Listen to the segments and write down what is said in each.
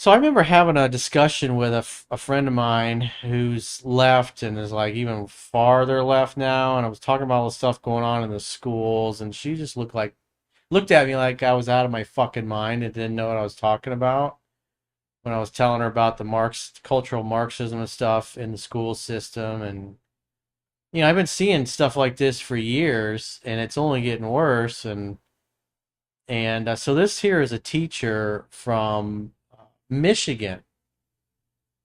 So I remember having a discussion with a friend of mine who's left and is like even farther left now, and I was talking about all the stuff going on in the schools, and she just looked at me like I was out of my fucking mind and didn't know what I was talking about when I was telling her about the cultural Marxism and stuff in the school system. And I've been seeing stuff like this for years, and it's only getting worse. And so this here is a teacher from Michigan,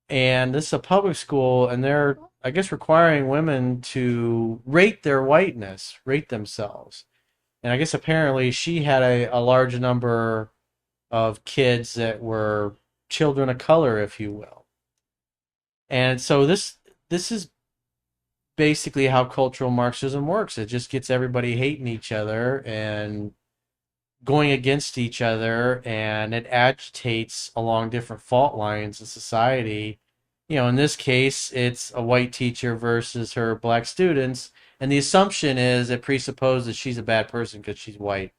and this is a public school, and they're, I guess, requiring women to rate their whiteness, rate themselves. And I guess apparently she had a large number of kids that were children of color, if you will. And so this is basically how cultural Marxism works. It just gets everybody hating each other and going against each other, and it agitates along different fault lines in society. In this case, it's a white teacher versus her black students, and the assumption is it presupposes she's a bad person because she's white.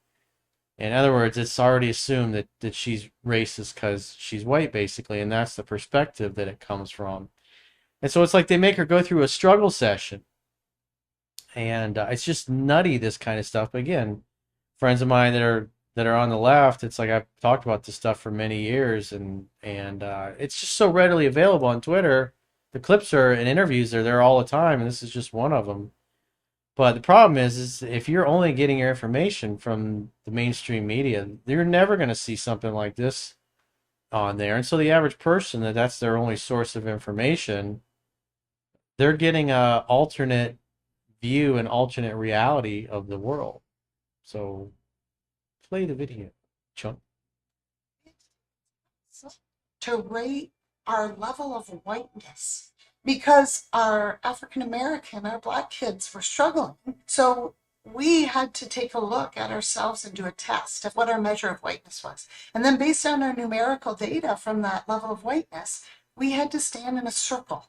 In other words, it's already assumed that she's racist because she's white, basically, and that's the perspective that it comes from. And so it's like they make her go through a struggle session, and it's just nutty, this kind of stuff. But again, friends of mine that are on the left, it's like I've talked about this stuff for many years, and it's just so readily available on Twitter. The clips are and interviews are there all the time, and this is just one of them. But the problem is if you're only getting your information from the mainstream media, you're never going to see something like this on there. And so the average person, that's their only source of information, they're getting a alternate view and alternate reality of the world. So play the video, Chunk. To rate our level of whiteness because our African American, our Black kids were struggling. So we had to take a look at ourselves and do a test of what our measure of whiteness was. And then based on our numerical data from that level of whiteness, we had to stand in a circle.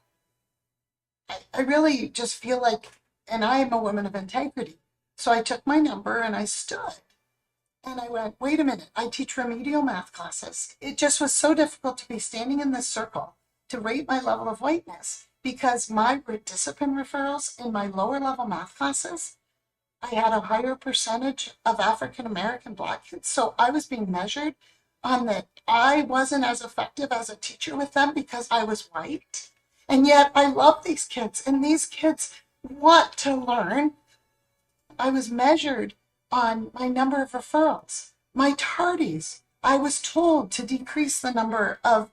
I really just feel like, and I am a woman of integrity. So I took my number and I stood. And I went, wait a minute, I teach remedial math classes. It just was so difficult to be standing in this circle to rate my level of whiteness because my discipline referrals in my lower level math classes, I had a higher percentage of African American Black kids. So I was being measured on that I wasn't as effective as a teacher with them because I was white. And yet I love these kids, and these kids want to learn. I was measured on my number of referrals. My tardies, I was told to decrease the number of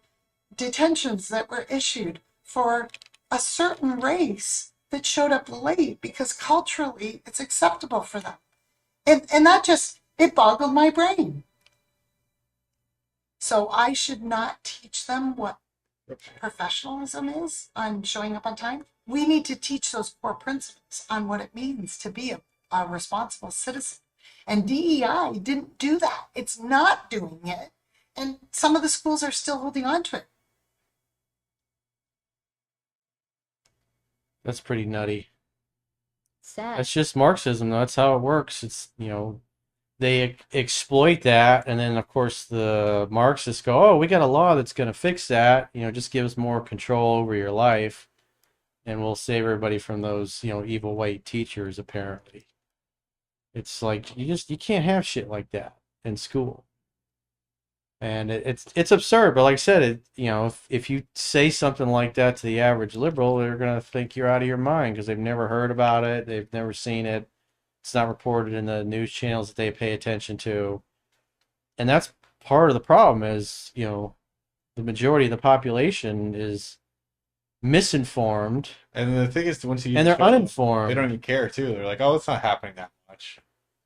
detentions that were issued for a certain race that showed up late because culturally it's acceptable for them. And that just, it boggled my brain. So I should not teach them what professionalism is on showing up on time. We need to teach those core principles on what it means to be a responsible citizen. And DEI didn't do that. It's not doing it. And some of the schools are still holding on to it. That's pretty nutty. Sad. That's just Marxism, though. That's how it works. It's, they exploit that, and then, of course, the Marxists go, oh, we got a law that's going to fix that. Just give us more control over your life, and we'll save everybody from those, evil white teachers, apparently. It's like, you can't have shit like that in school. And it's absurd, but like I said, if you say something like that to the average liberal, they're gonna think you're out of your mind because they've never heard about it, they've never seen it, it's not reported in the news channels that they pay attention to, and that's part of the problem. Is the majority of the population is misinformed, And the thing is, once you and they're show them, uninformed. they don't even care too. They're like, oh, it's not happening that much.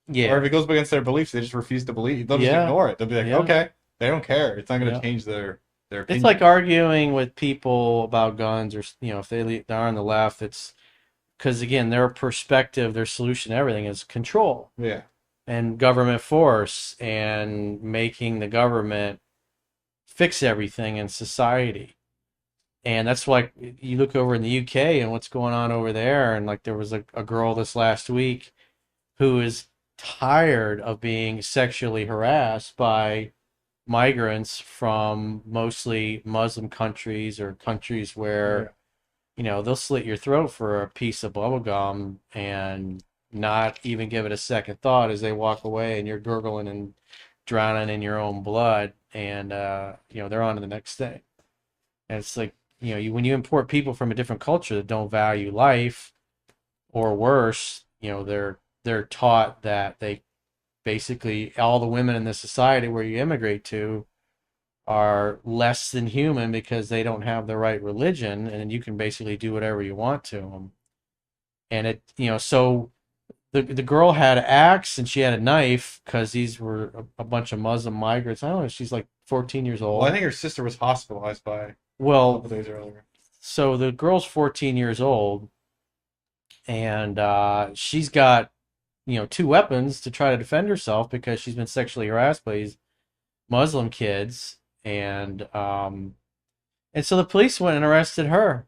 Or Yeah, if it goes against their beliefs, they just refuse to believe. They'll just Yeah. ignore it. They'll be like, Yeah. okay, they don't care. It's not going to Yeah. change their opinion. it's like arguing with people about guns, or if they're on the left, it's because again their perspective, their solution to everything is control Yeah. and government force and making the government fix everything in society. And that's like you look over in the UK and what's going on over there, and like there was a girl this last week who is tired of being sexually harassed by migrants from mostly Muslim countries or countries Yeah. where, they'll slit your throat for a piece of bubble gum and not even give it a second thought as they walk away, and you're gurgling and drowning in your own blood, and they're on to the next thing. And it's like, when you import people from a different culture that don't value life, or worse, they're taught that they basically all the women in the society where you immigrate to are less than human because they don't have the right religion, and you can basically do whatever you want to them. And so the girl had an axe and she had a knife because these were a bunch of Muslim migrants. I don't know, she's like 14 years Well, I old. think her sister was hospitalized by a Well, couple days earlier. so the girl's 14 years old, and she's got, two weapons to try to defend herself because she's been sexually harassed by these Muslim kids, and so the police went and arrested her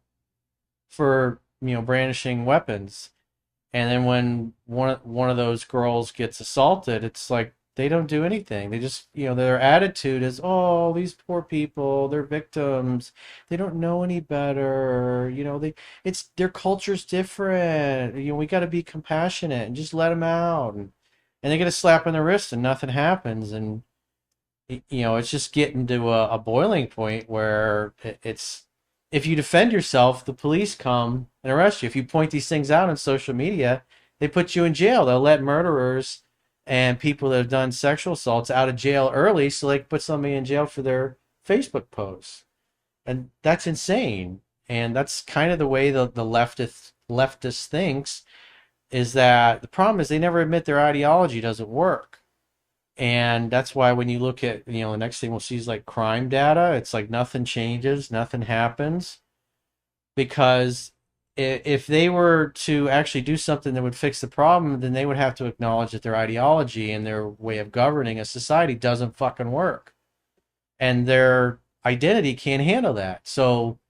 for brandishing weapons. And then when one of those girls gets assaulted, it's like they don't do anything. They just, their attitude is, oh, these poor people, they're victims. They don't know any better. It's their culture's different. We got to be compassionate and just let them out. And they get a slap on the wrist and nothing happens. And it's just getting to a boiling point where it's, if you defend yourself, the police come and arrest you. If you point these things out on social media, they put you in jail. They'll let murderers and people that have done sexual assaults out of jail early so they can put somebody in jail for their Facebook posts. And that's insane. And that's kind of the way the leftist thinks, is that the problem is they never admit their ideology doesn't work. And that's why when you look at, the next thing we'll see is like crime data, it's like nothing changes, nothing happens. Because if they were to actually do something that would fix the problem, then they would have to acknowledge that their ideology and their way of governing a society doesn't fucking work. And their identity can't handle that. So,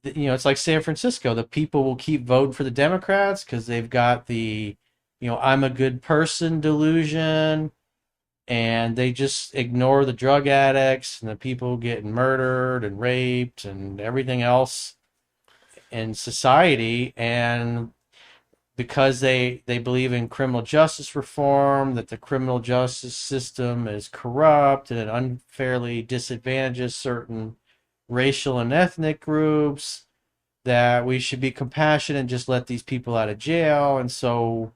it's like San Francisco. The people will keep voting for the Democrats because they've got the, I'm a good person delusion, and they just ignore the drug addicts and the people getting murdered and raped and everything else in society. And because they believe in criminal justice reform, that the criminal justice system is corrupt and it unfairly disadvantages certain racial and ethnic groups, that we should be compassionate and just let these people out of jail. And so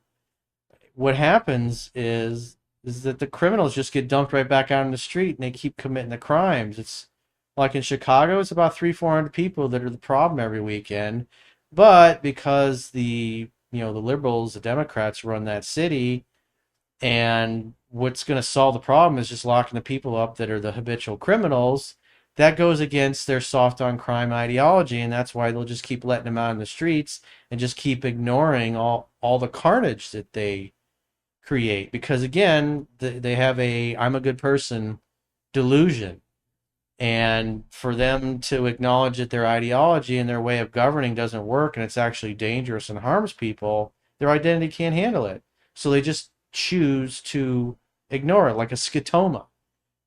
what happens is that the criminals just get dumped right back out in the street and they keep committing the crimes. It's like in Chicago, it's about 300-400 people that are the problem every weekend. But because the liberals, the Democrats run that city, and what's going to solve the problem is just locking the people up that are the habitual criminals, that goes against their soft on crime ideology, and that's why they'll just keep letting them out in the streets and just keep ignoring all the carnage that they create, because again they have a I'm a good person delusion. And for them to acknowledge that their ideology and their way of governing doesn't work and it's actually dangerous and harms people, their identity can't handle it, so they just choose to ignore it, like a scotoma.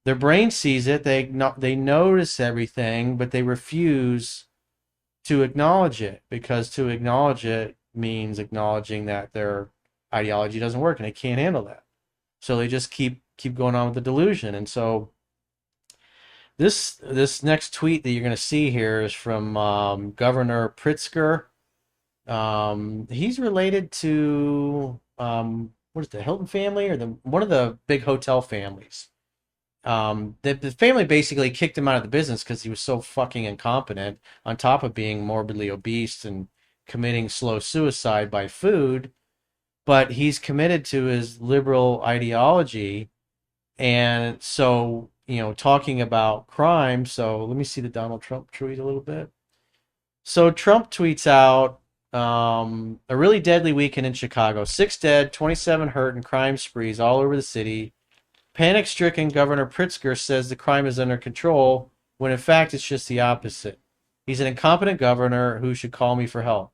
Their brain sees it, they notice everything, but they refuse to acknowledge it, because to acknowledge it means acknowledging that their ideology doesn't work and they can't handle that. So they just keep going on with the delusion. And so this next tweet that you're going to see here is from Governor Pritzker. He's related to what is the Hilton family, or one of the big hotel families. The family basically kicked him out of the business because he was so fucking incompetent, on top of being morbidly obese and committing slow suicide by food. But he's committed to his liberal ideology. And so, talking about crime, so let me see the Donald Trump tweet a little bit. So Trump tweets out, a really deadly weekend in Chicago. 6 dead, 27 hurt in crime sprees all over the city. Panic-stricken Governor Pritzker says the crime is under control, when in fact it's just the opposite. He's an incompetent governor who should call me for help.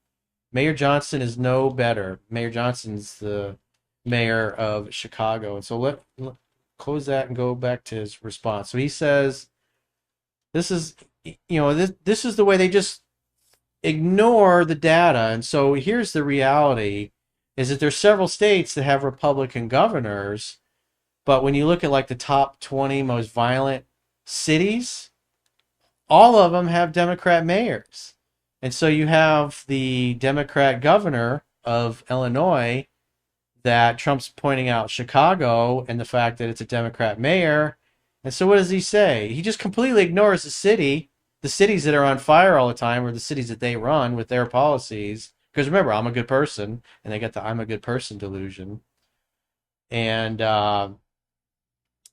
Mayor Johnson is no better. Mayor Johnson's the mayor of Chicago. And so close that and go back to his response. So he says, this is, this is the way they just ignore the data. And so here's the reality, is that there's several states that have Republican governors, but when you look at like the top 20 most violent cities, all of them have Democrat mayors. And so you have the Democrat governor of Illinois that Trump's pointing out Chicago and the fact that it's a Democrat mayor. And so what does he say? He just completely ignores the cities that are on fire all the time, or the cities that they run with their policies. Because remember, I'm a good person, and they get the I'm a good person delusion. And so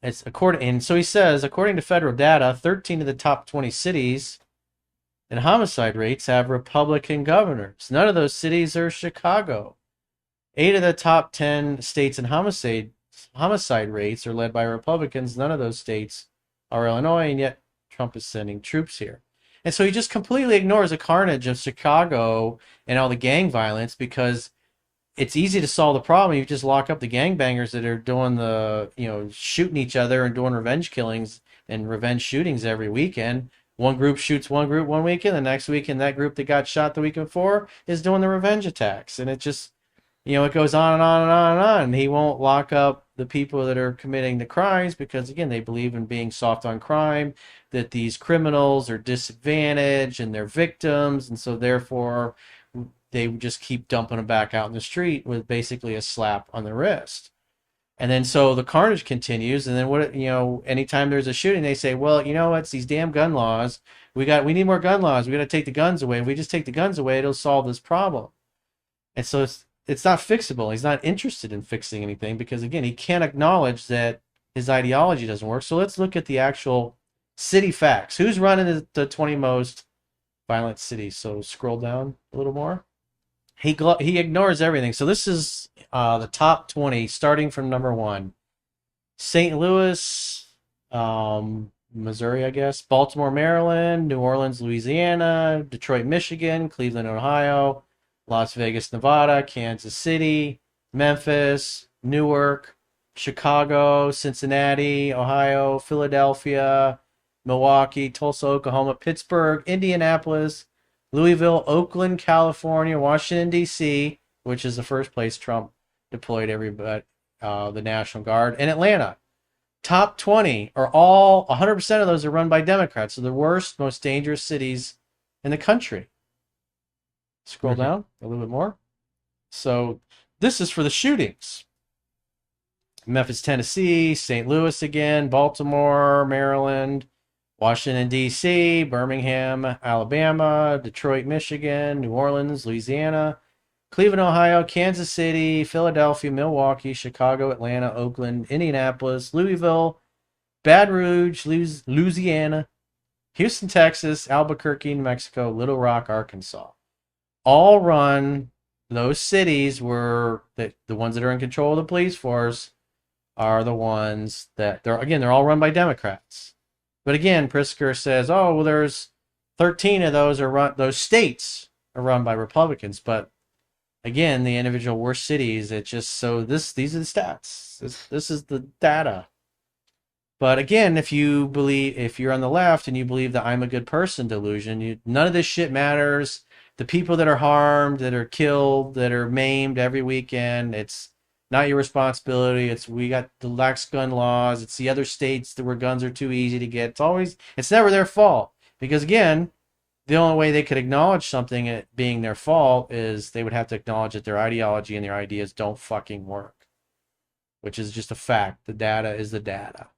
he says, according to federal data, 13 of the top 20 cities and homicide rates have Republican governors. None of those cities are Chicago. 8 of the top 10 states in homicide rates are led by Republicans. None of those states are Illinois, and yet Trump is sending troops here. And so he just completely ignores the carnage of Chicago and all the gang violence, because it's easy to solve the problem. You just lock up the gangbangers that are doing the, shooting each other and doing revenge killings and revenge shootings every weekend. One group shoots one group one weekend, the next weekend that group that got shot the weekend before is doing the revenge attacks. And it just, it goes on and on and on and on. He won't lock up the people that are committing the crimes because, again, they believe in being soft on crime, that these criminals are disadvantaged and they're victims, and so therefore they just keep dumping them back out in the street with basically a slap on the wrist. And then so the carnage continues, and then anytime there's a shooting, they say, well, it's these damn gun laws. We need more gun laws. We got to take the guns away. If we just take the guns away, it'll solve this problem. And so it's not fixable. He's not interested in fixing anything because, again, he can't acknowledge that his ideology doesn't work. So let's look at the actual city facts. Who's running the 20 most violent cities? So scroll down a little more. He ignores everything. So this is the top 20, starting from number 1. St. Louis, Missouri, I guess. Baltimore, Maryland. New Orleans, Louisiana. Detroit, Michigan. Cleveland, Ohio. Las Vegas, Nevada. Kansas City. Memphis. Newark. Chicago. Cincinnati, Ohio. Philadelphia. Milwaukee. Tulsa, Oklahoma. Pittsburgh. Indianapolis. Louisville, Oakland, California, Washington, D.C., which is the first place Trump deployed the National Guard, and Atlanta. Top 20 are all, 100% of those are run by Democrats. So the worst, most dangerous cities in the country. Scroll down a little bit more. So this is for the shootings. Memphis, Tennessee, St. Louis again, Baltimore, Maryland, Washington, D.C., Birmingham, Alabama, Detroit, Michigan, New Orleans, Louisiana, Cleveland, Ohio, Kansas City, Philadelphia, Milwaukee, Chicago, Atlanta, Oakland, Indianapolis, Louisville, Baton Rouge, Louisiana, Houston, Texas, Albuquerque, New Mexico, Little Rock, Arkansas. All run, those cities were the ones that are in control of the police force are the ones that, they're all run by Democrats. But again, Pritzker says, oh, well, there's 13 of those states are run by Republicans. But again, the individual worst cities, these are the stats. This is the data. But again, if you're on the left and you believe that I'm a good person delusion, none of this shit matters. The people that are harmed, that are killed, that are maimed every weekend, it's not your responsibility. We got the lax gun laws. It's the other states where guns are too easy to get. It's never their fault. Because again, the only way they could acknowledge something being their fault is they would have to acknowledge that their ideology and their ideas don't fucking work. Which is just a fact. The data is the data.